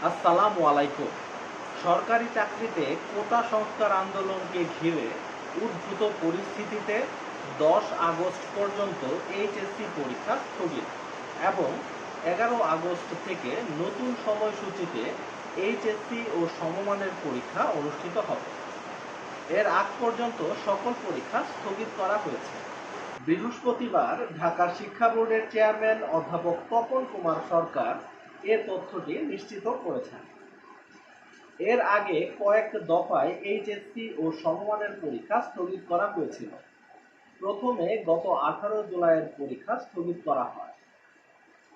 আসসালামু আলাইকুম। সরকারি চাকরিতে কোটা সংস্কার আন্দোলনকে ঘিরে উদ্ভূত পরিস্থিতিতে 10 আগস্ট পর্যন্ত এইচএসসি পরীক্ষা স্থগিত এবং 11 আগস্ট থেকে নতুন সময়সূচিতে এইচএসসি ও সমমানের পরীক্ষা অনুষ্ঠিত হবে। এর আগ পর্যন্ত সকল পরীক্ষা স্থগিত করা হয়েছে। বৃহস্পতিবার ঢাকা শিক্ষা বোর্ডের চেয়ারম্যান অধ্যাপক তপন কুমার সরকার এ তথ্যটি নিশ্চিত করেছেন। এর আগে কয়েক দফায় এইচএসসি ও সমমানের পরীক্ষা স্থগিত করা হয়েছিল। প্রথমে গত 18 জুলাইয়ের পরীক্ষা স্থগিত করা হয়।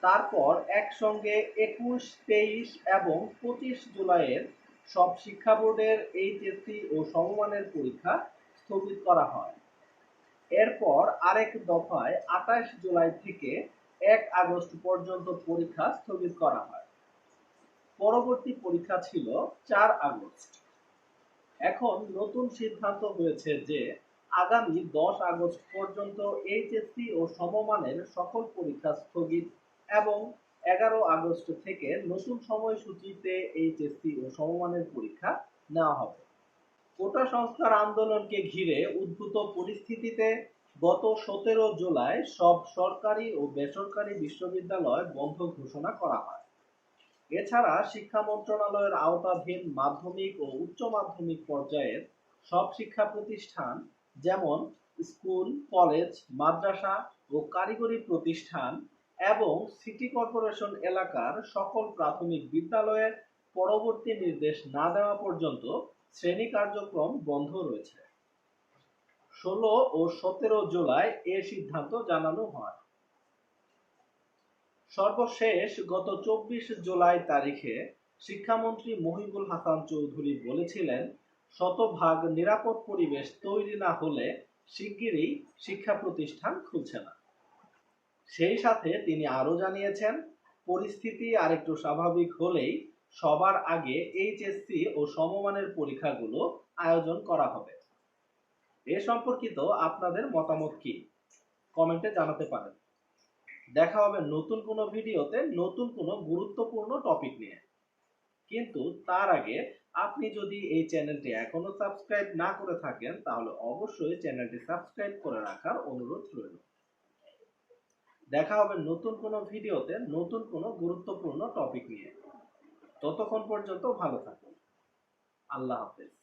তারপর একসঙ্গে 21, 23 এবং 25 জুলাইয়ের সব শিক্ষা বোর্ডের এইচএসসি ও সমমানের পরীক্ষা স্থগিত করা হয়। এরপর আরেক দফায় 28 জুলাই থেকে 1 আগস্ট পর্যন্ত পরীক্ষা স্থগিত করা হয়। পরবর্তী পরীক্ষা ছিল 4 আগস্ট। এখন নতুন সিদ্ধান্ত হয়েছে যে আগামী 10 আগস্ট পর্যন্ত এইচএসসি ও সমমানের সকল পরীক্ষা স্থগিত এবং 11 আগস্ট থেকে নতুন সময়সূচিতে এইচএসসি ও সমমানের পরীক্ষা নেওয়া হবে। কোটা সংস্কার আন্দোলনকে ঘিরে উদ্ভূত পরিস্থিতিতে গত 17 জুলাই সব সরকারি ও বেসরকারি বিশ্ববিদ্যালয় বন্ধ ঘোষণা করা হয়। এছাড়া শিক্ষা মন্ত্রণালয়ের আওতাধীন মাধ্যমিক ও উচ্চ মাধ্যমিক পর্যায়ের সব শিক্ষা প্রতিষ্ঠান যেমন স্কুল, কলেজ, মাদ্রাসা ও কারিগরি প্রতিষ্ঠান এবং সিটি কর্পোরেশন এলাকার সকল প্রাথমিক বিদ্যালয়ে পরবর্তী নির্দেশ না দেওয়া পর্যন্ত শ্রেণী কার্যক্রম বন্ধ রয়েছে। 16 ও 17 জুলাই এ সিদ্ধান্ত জানানো হয়। সর্বশেষ গত 24 জুলাই তারিখে শিক্ষামন্ত্রী মহিবুল হাসান চৌধুরী বলেছিলেন, শতভাগ নিরাপদ পরিবেশ তৈরি না হলে শিগগিরই শিক্ষা প্রতিষ্ঠান খুলছে না। সেই সাথে তিনি আরো জানিয়েছেন, পরিস্থিতি আরেকটু স্বাভাবিক হলেই সবার আগে এইচএসসি ও সমমানের পরীক্ষাগুলো আয়োজন করা হবে। এ সম্পর্কিত আপনাদের মতামত কি? কমেন্টে জানাতে পারেন। দেখা হবে নতুন কোনো ভিডিওতে নতুন কোনো গুরুত্বপূর্ণ টপিক নিয়ে। কিন্তু তার আগে আপনি যদি এই চ্যানেলটি এখনো সাবস্ক্রাইব না করে থাকেন তাহলে অবশ্যই চ্যানেলটি সাবস্ক্রাইব করে রাখার অনুরোধ রইল। দেখা হবে নতুন কোনো ভিডিওতে নতুন কোনো গুরুত্বপূর্ণ টপিক নিয়ে। ততক্ষণ পর্যন্ত ভালো থাকুন। আল্লাহ হাফেজ।